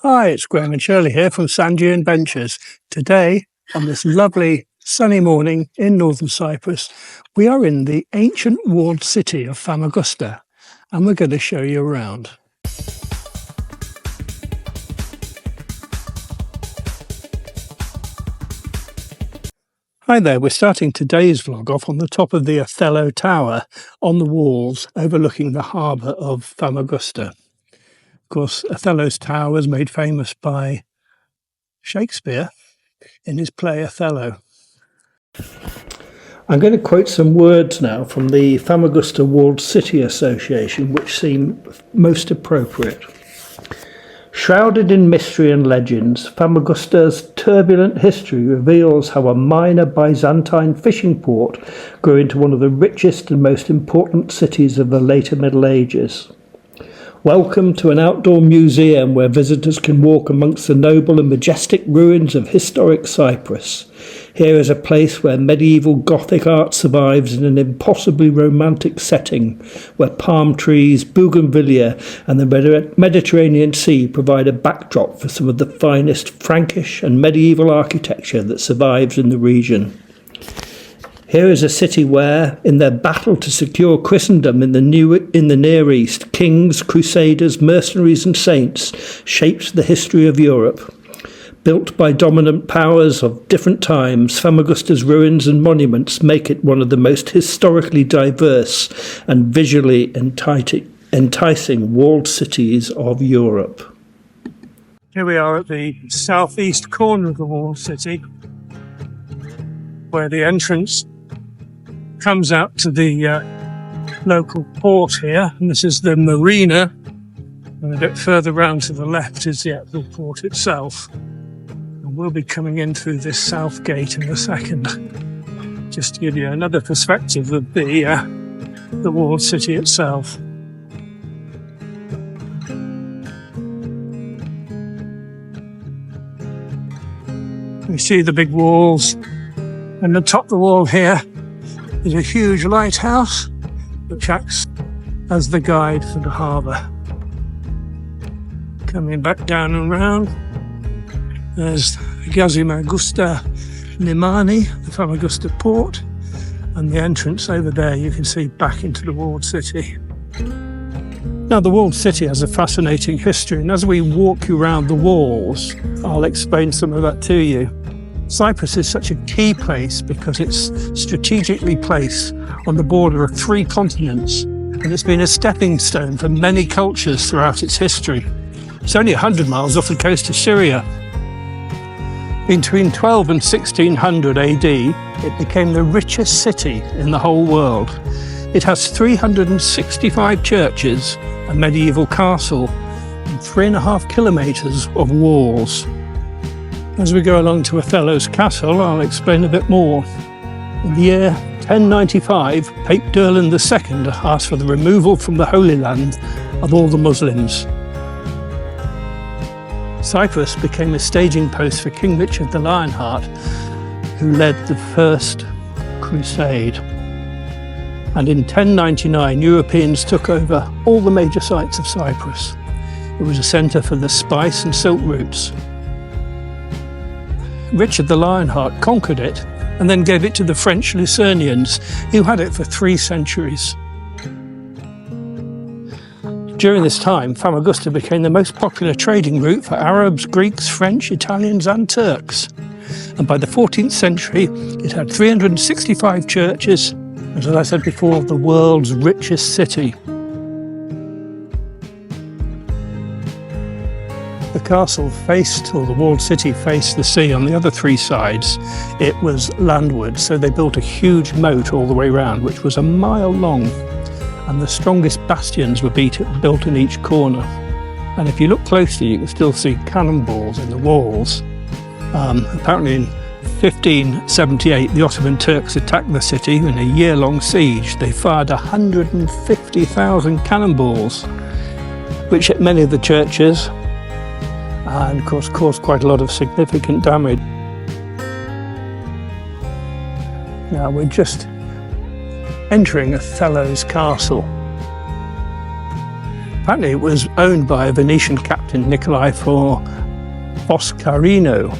Hi, it's Graham and Shirley here from Sandian Ventures. Today, on this lovely sunny morning in northern Cyprus, we are in the ancient walled city of Famagusta, and we're going to show you around. Hi there, we're starting today's vlog off on the top of the Othello Tower on the walls overlooking the harbour of Famagusta. Of course, Othello's tower was made famous by Shakespeare in his play Othello. I'm going to quote some words now from the Famagusta Walled City Association, which seem most appropriate. Shrouded in mystery and legends, Famagusta's turbulent history reveals how a minor Byzantine fishing port grew into one of the richest and most important cities of the later Middle Ages. Welcome to an outdoor museum where visitors can walk amongst the noble and majestic ruins of historic Cyprus. Here is a place where medieval Gothic art survives in an impossibly romantic setting, where palm trees, bougainvillea and the Mediterranean Sea provide a backdrop for some of the finest Frankish and medieval architecture that survives in the region. Here is a city where, in their battle to secure Christendom in the Near East, kings, crusaders, mercenaries and saints shaped the history of Europe. Built by dominant powers of different times, Famagusta's ruins and monuments make it one of the most historically diverse and visually enticing walled cities of Europe. Here we are at the southeast corner of the walled city, where the entrance comes out to the local port here, and this is the marina, and a bit further round to the left is the actual port itself. And we'll be coming in through this south gate in a second, just to give you another perspective of the walled city itself. We see the big walls, and atop the wall here is a huge lighthouse which acts as the guide for the harbour. Coming back down and round, there's Famagusta Limani, the Famagusta port, and the entrance over there you can see back into the walled city. Now, the walled city has a fascinating history, and as we walk you around the walls, I'll explain some of that to you. Cyprus is such a key place because it's strategically placed on the border of 3 continents, and it's been a stepping stone for many cultures throughout its history. It's only 100 miles off the coast of Syria. Between 12 and 1600 AD, it became the richest city in the whole world. It has 365 churches, a medieval castle, and 3.5 kilometres of walls. As we go along to Othello's castle, I'll explain a bit more. In the year 1095, Pope Durlan II asked for the removal from the Holy Land of all the Muslims. Cyprus became a staging post for King Richard the Lionheart, who led the First Crusade. And in 1099, Europeans took over all the major sites of Cyprus. It was a centre for the spice and silk routes. Richard the Lionheart conquered it and then gave it to the French Lucernans, who had it for 3 centuries. During this time, Famagusta became the most popular trading route for Arabs, Greeks, French, Italians and Turks. And by the 14th century, it had 365 churches, and as I said before, the world's richest city. The castle faced, or the walled city faced the sea. On the other 3 sides, it was landward, so they built a huge moat all the way round, which was 1 mile long, and the strongest bastions were built in each corner. And if you look closely, you can still see cannonballs in the walls. Apparently in 1578, the Ottoman Turks attacked the city in a year-long siege. They fired 150,000 cannonballs, which hit many of the churches, and of course caused quite a lot of significant damage. Now we're just entering Othello's castle. Apparently it was owned by a Venetian captain, Nicolai Foscarino,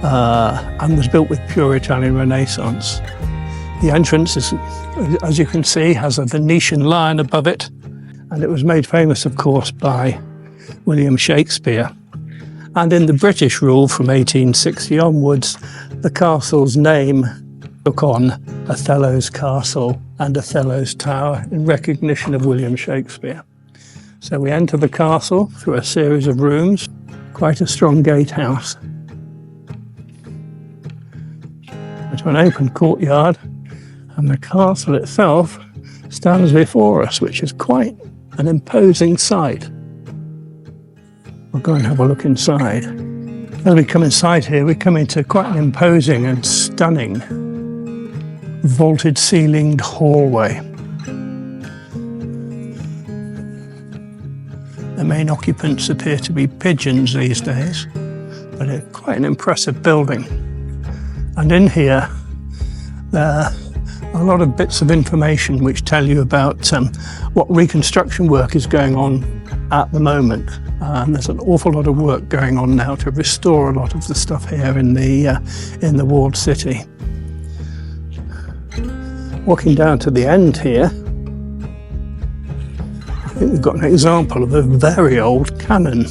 and was built with pure Italian Renaissance. The entrance, as you can see, has a Venetian lion above it, and it was made famous, of course, by William Shakespeare. And in the British rule from 1860 onwards, the castle's name took on Othello's castle and Othello's tower in recognition of William Shakespeare. So we enter the castle through a series of rooms, quite a strong gatehouse, into an open courtyard, and the castle itself stands before us, which is quite an imposing sight. We'll go and have a look inside. As we come inside here, we come into quite an imposing and stunning vaulted ceilinged hallway. The main occupants appear to be pigeons these days, but it's quite an impressive building. And in here, there are a lot of bits of information which tell you about what reconstruction work is going on at the moment. There's an awful lot of work going on now to restore a lot of the stuff here in the walled city. Walking down to the end here, I think we've got an example of a very old cannon,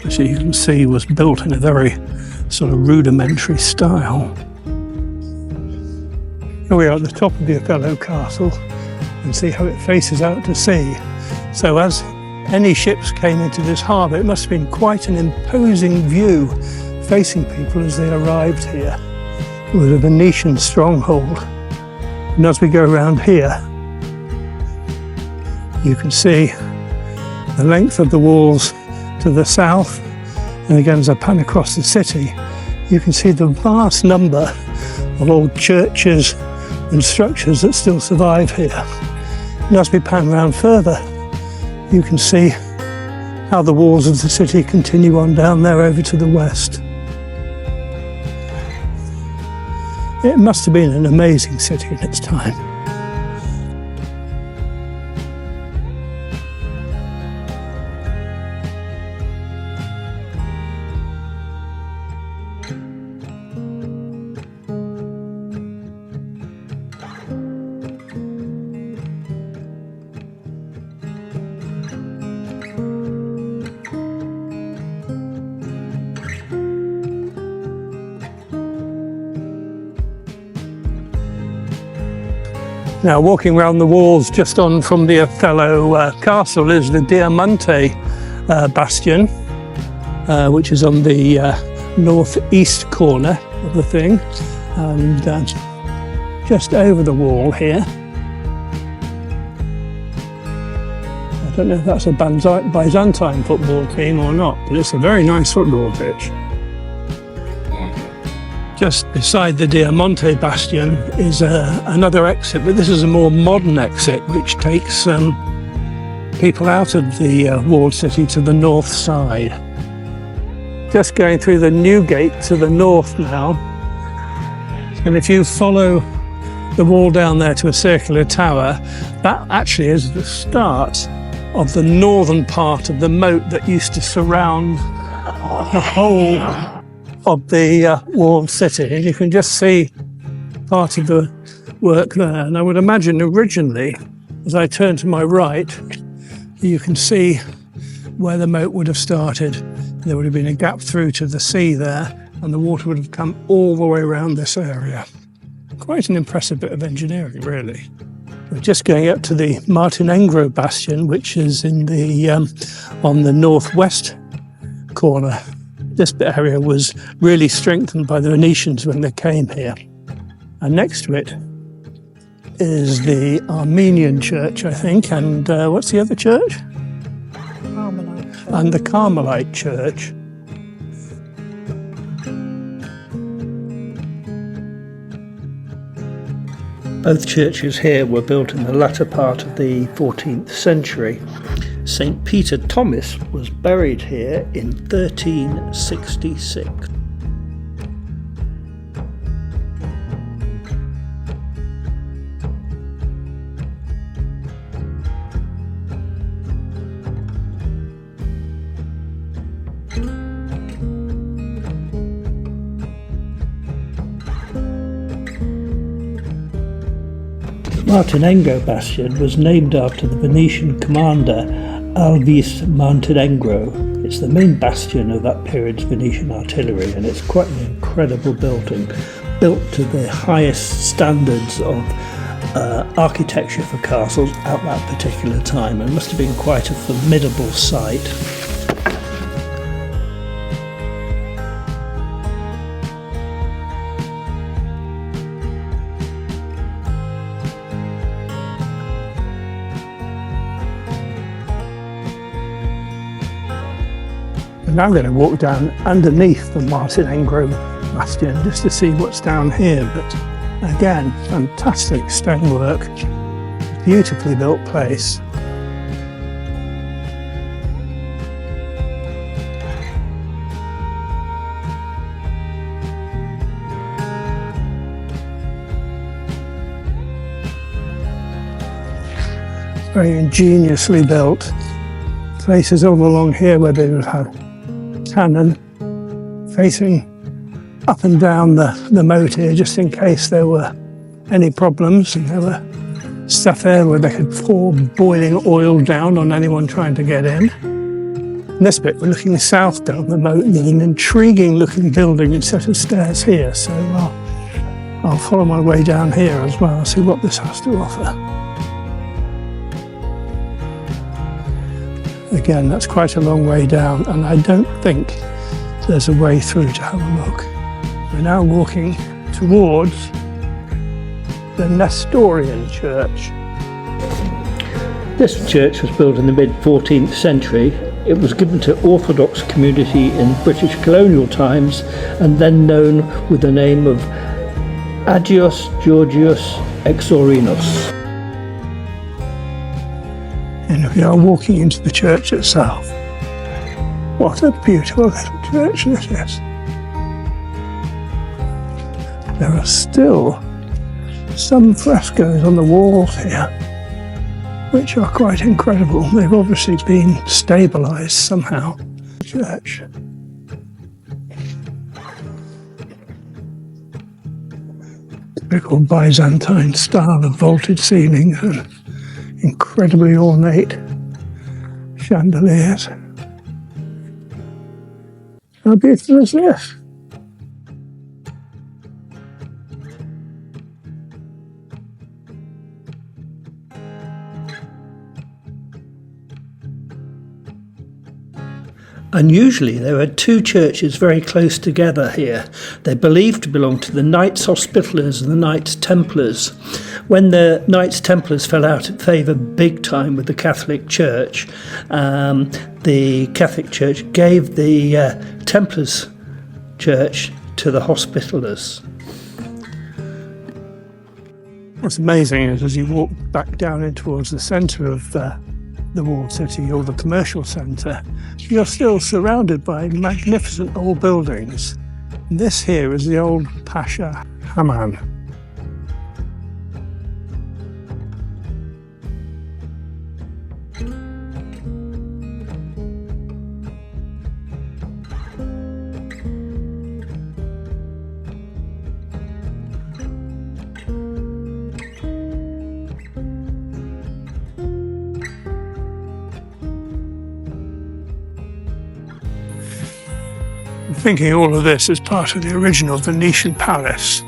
which you can see was built in a very sort of rudimentary style. Here we are at the top of the Othello castle, and see how it faces out to sea. So as any ships came into this harbour, it must have been quite an imposing view facing people as they arrived here. It was a Venetian stronghold. And as we go around here, you can see the length of the walls to the south, and again as I pan across the city, you can see the vast number of old churches and structures that still survive here. And as we pan round further, you can see how the walls of the city continue on down there over to the west. It must have been an amazing city in its time. Now, walking around the walls just on from the Othello castle is the Diamante bastion, which is on the northeast corner of the thing, and just over the wall here. I don't know if that's a Byzantine football team or not, but it's a very nice football pitch. Just beside the Diamante bastion is another exit, but this is a more modern exit which takes people out of the walled city to the north side. Just going through the new gate to the north now, and if you follow the wall down there to a circular tower, that actually is the start of the northern part of the moat that used to surround the whole of the walled city, and you can just see part of the work there. And I would imagine originally, as I turn to my right, you can see where the moat would have started. There would have been a gap through to the sea there, and the water would have come all the way around this area. Quite an impressive bit of engineering, really. We're just going up to the Martinengro bastion, which is in the on the northwest corner. This area was really strengthened by the Venetians when they came here. And next to it is the Armenian church, I think, and what's the other church? Carmelite church. And the Carmelite church. Both churches here were built in the latter part of the 14th century. St. Peter Thomas was buried here in 1366. Montenegro bastion was named after the Venetian commander Alvise Montenegro. It's the main bastion of that period's Venetian artillery, and it's quite an incredible building, built to the highest standards of architecture for castles at that particular time, and must have been quite a formidable sight. And I'm going to walk down underneath the Montenegro bastion just to see what's down here. But again, fantastic stonework, beautifully built place. Very ingeniously built. Places all along here where they would have cannon facing up and down the moat here, just in case there were any problems, and there were stuff there where they could pour boiling oil down on anyone trying to get in. In this bit we're looking south down the moat, and there's an intriguing looking building and set of stairs here, so I'll follow my way down here as well, see what this has to offer. Again, that's quite a long way down, and I don't think there's a way through to have a look. We're now walking towards the Nestorian church. This church was built in the mid-14th century. It was given to Orthodox community in British colonial times, and then known with the name of Agios Georgios Exorinos. And we are walking into the church itself. What a beautiful little church this is. There are still some frescoes on the walls here, which are quite incredible. They've obviously been stabilised somehow. The church. Typical Byzantine style of vaulted ceilings and incredibly ornate chandeliers. How beautiful is this? Unusually, there are two churches very close together here. They're believed to belong to the Knights Hospitallers and the Knights Templars. When the Knights Templars fell out of favour big time with the Catholic Church, the Catholic Church gave the Templars Church to the Hospitallers. What's amazing is as you walk back down in towards the centre of the walled city, or the commercial centre, you're still surrounded by magnificent old buildings. This here is the old Pasha Hamam. I'm thinking all of this is part of the original Venetian palace.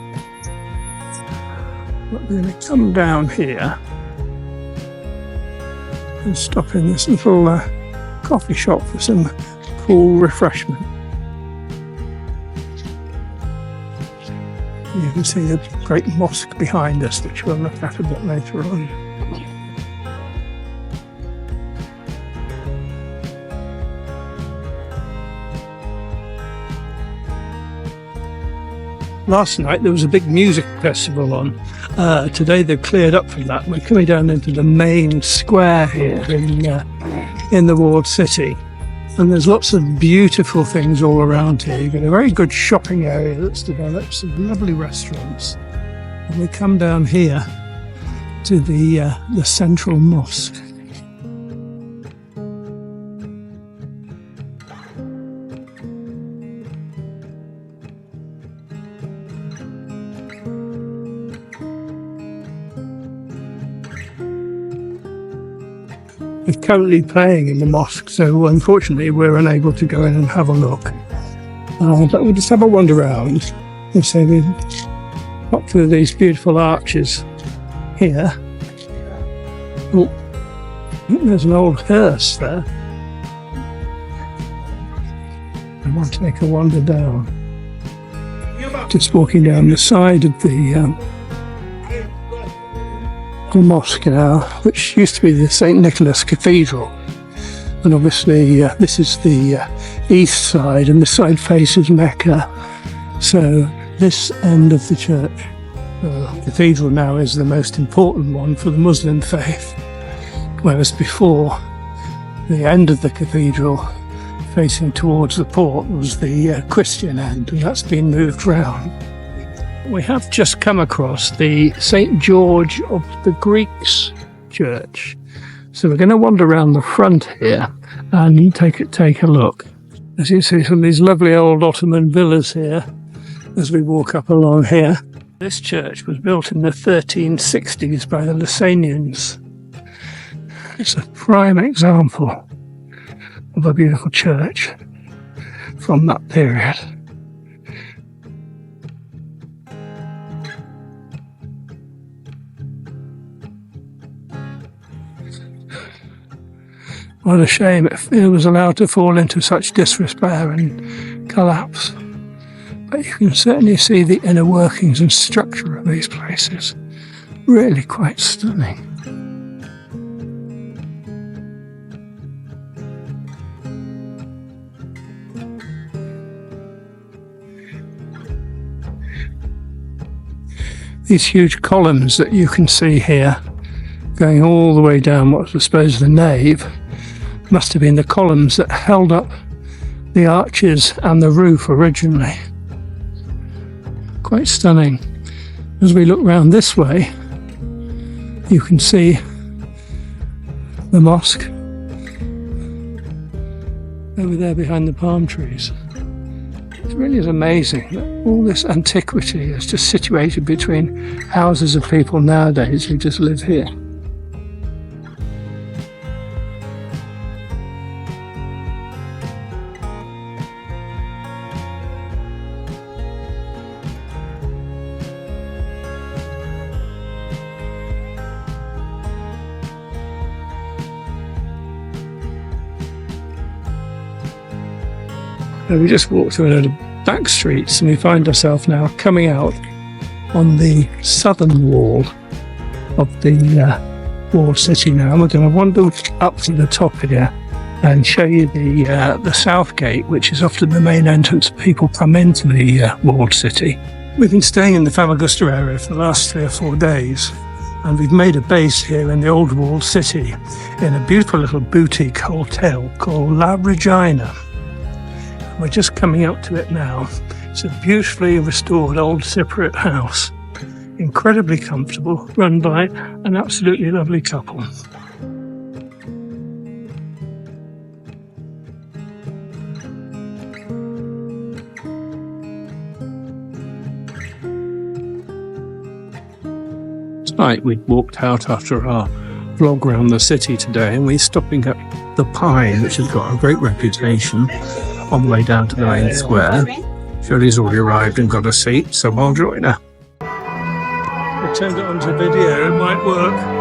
But we're going to come down here and stop in this little coffee shop for some cool refreshment. You can see the great mosque behind us, which we'll look at a bit later on. Last night there was a big music festival on. Today they've cleared up from that. We're coming down into the main square here in the walled city. And there's lots of beautiful things all around here. You've got a very good shopping area that's developed, some lovely restaurants. And we come down here to the central mosque. is currently playing in the mosque, so unfortunately we're unable to go in and have a look. But we'll just have a wander around. And so we've got through these beautiful arches here. Oh, I think there's an old hearse there. I might take a wander down. Just walking down the side of the mosque now, which used to be the St. Nicholas Cathedral. And obviously this is the east side, and this side faces Mecca. So this end of the church, cathedral now, is the most important one for the Muslim faith, whereas before, the end of the cathedral facing towards the port was the Christian end, and that's been moved round. We have just come across the St. George of the Greeks church, so we're going to wander around the front here and take a look. As you see, some of these lovely old Ottoman villas here as we walk up along here. This church was built in the 1360s by the Lusanians. It's a prime example of a beautiful church from that period. What a shame it was allowed to fall into such disrepair and collapse. But you can certainly see the inner workings and structure of these places. Really quite stunning. These huge columns that you can see here, going all the way down what I suppose the nave, must have been the columns that held up the arches and the roof originally. Quite stunning. As we look round this way, you can see the mosque over there behind the palm trees. It really is amazing that all this antiquity is just situated between houses of people nowadays who just live here. We just walked through a load of back streets and we find ourselves now coming out on the southern wall of the walled city now. We're going to wander up to the top here and show you the south gate, which is often the main entrance people come into the walled city. We've been staying in the Famagusta area for the last 3 or 4 days, and we've made a base here in the old walled city in a beautiful little boutique hotel called La Regina. We're just coming up to it now. It's a beautifully restored old Cypriot house, incredibly comfortable, run by an absolutely lovely couple. Tonight we walked out after our vlog around the city today, and we're stopping at the Pine, which has got a great reputation, on the way down to the main square. Shirley's already arrived and got a seat, so I'll join her. I turned it onto video, it might work.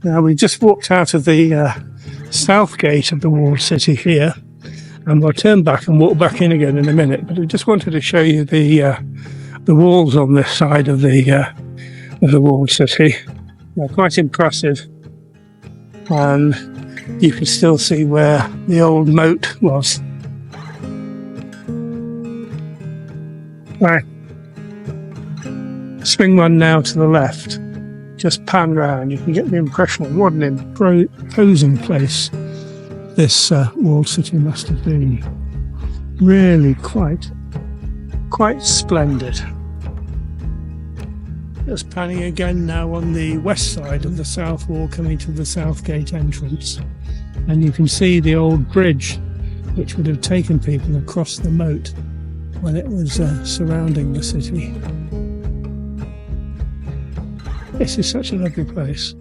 Now we just walked out of the south gate of the walled city here, and we'll turn back and walk back in again in a minute. But I just wanted to show you the walls on this side of the walled city. They're quite impressive, and you can still see where the old moat was. Right, swing one now to the left. Just pan round, you can get the impression of what an imposing place this walled city must have been. Really quite splendid. Just panning again now on the west side of the south wall, coming to the south gate entrance, and you can see the old bridge which would have taken people across the moat when it was surrounding the city. This is such a lovely place.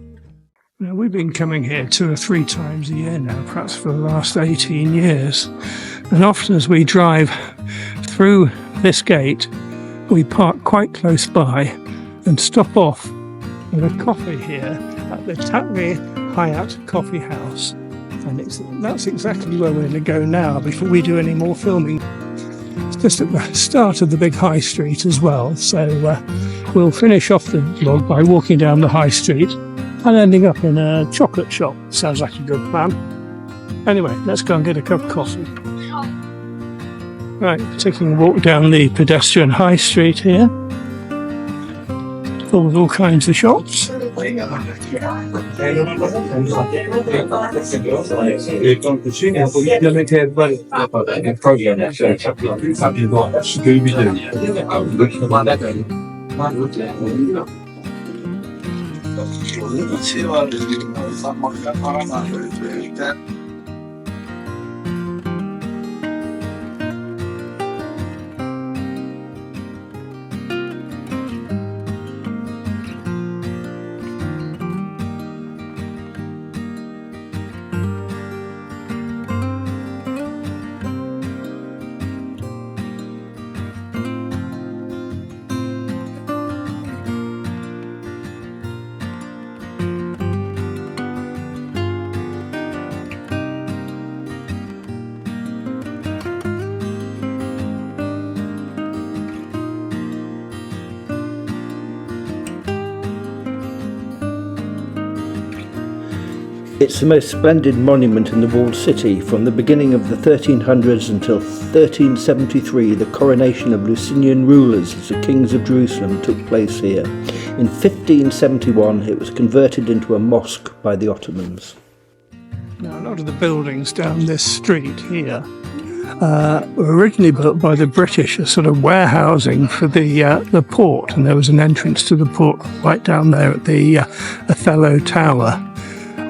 Now, we've been coming here 2 or 3 times a year now, perhaps for the last 18 years. And often as we drive through this gate, we park quite close by and stop off with a coffee here at the Tatney Hyatt Coffee House. And that's exactly where we're going to go now before we do any more filming. It's just at the start of the big high street as well, so we'll finish off the vlog by walking down the high street and ending up in a chocolate shop. Sounds like a good plan. Anyway, let's go and get a cup of coffee. Right, taking a walk down the pedestrian high street here, full of all kinds of shops. It's the most splendid monument in the walled city. From the beginning of the 1300s until 1373, the coronation of Lusinian rulers as the kings of Jerusalem took place here. In 1571, it was converted into a mosque by the Ottomans. Now, a lot of the buildings down this street here were originally built by the British as sort of warehousing for the port, and there was an entrance to the port right down there at the Othello Tower.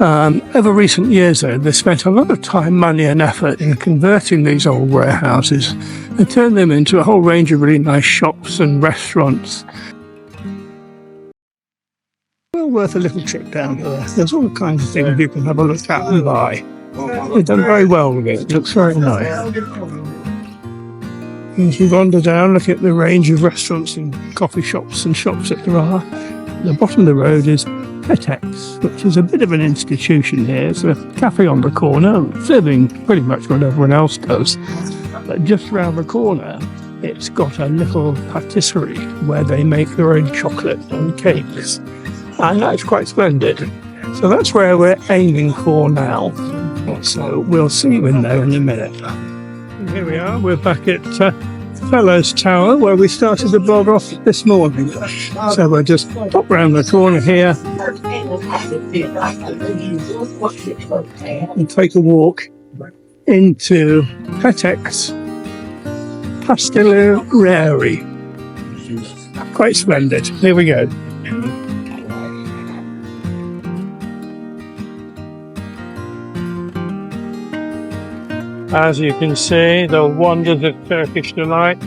Over recent years, though, they spent a lot of time, money and effort in converting these old warehouses and turned them into a whole range of really nice shops and restaurants. Well worth a little trip down there. There's all kinds of things you can have a look at and buy. They've done very well with it. It looks very nice. As you wander down, look at the range of restaurants and coffee shops and shops that there are. At the bottom of the road is Petex, which is a bit of an institution here. It's a cafe on the corner, serving pretty much what everyone else does. But just round the corner, it's got a little patisserie where they make their own chocolate and cakes. And that's quite splendid. So that's where we're aiming for now. So we'll see you in there in a minute. And here we are, we're back at Othello's Tower, where we started the vlog off this morning. So we'll just pop round the corner here and take a walk into Petex Pastellerie. Quite splendid. Here we go. As you can see, the wonders of Turkish delight.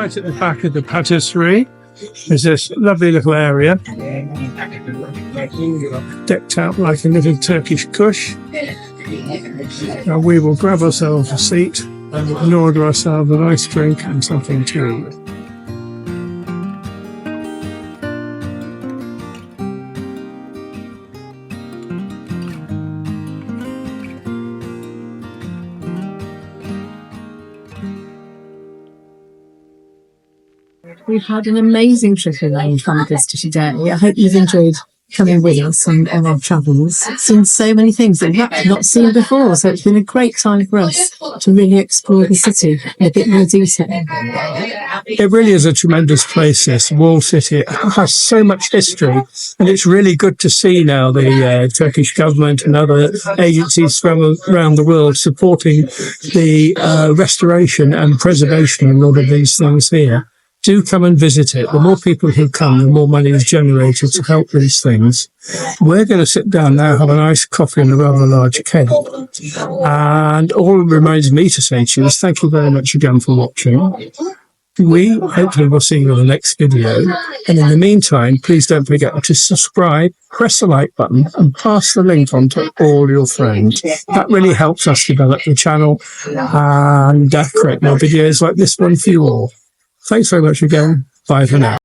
Right at the back of the patisserie is this lovely little area, decked out like a little Turkish kush. Now we will grab ourselves a seat and order ourselves a nice drink and something to eat. We've had an amazing trip around Famagusta today. I hope you've enjoyed coming with us on our travels. Seen so many things that we've actually not seen before, so it's been a great time for us to really explore the city in a bit more detail. It really is a tremendous place, this Walled City. It has so much history, and it's really good to see now the Turkish government and other agencies from around the world supporting the restoration and preservation of a lot of these things here. Do come and visit it. The more people who come, the more money is generated to help these things. We're going to sit down now, have a nice coffee in a rather large cave. And all it reminds me to say to you is thank you very much again for watching. We hopefully will see you in the next video. And in the meantime, please don't forget to subscribe, press the like button and pass the link on to all your friends. That really helps us develop the channel and create more videos like this one for you all. Thanks very much again. Bye for now.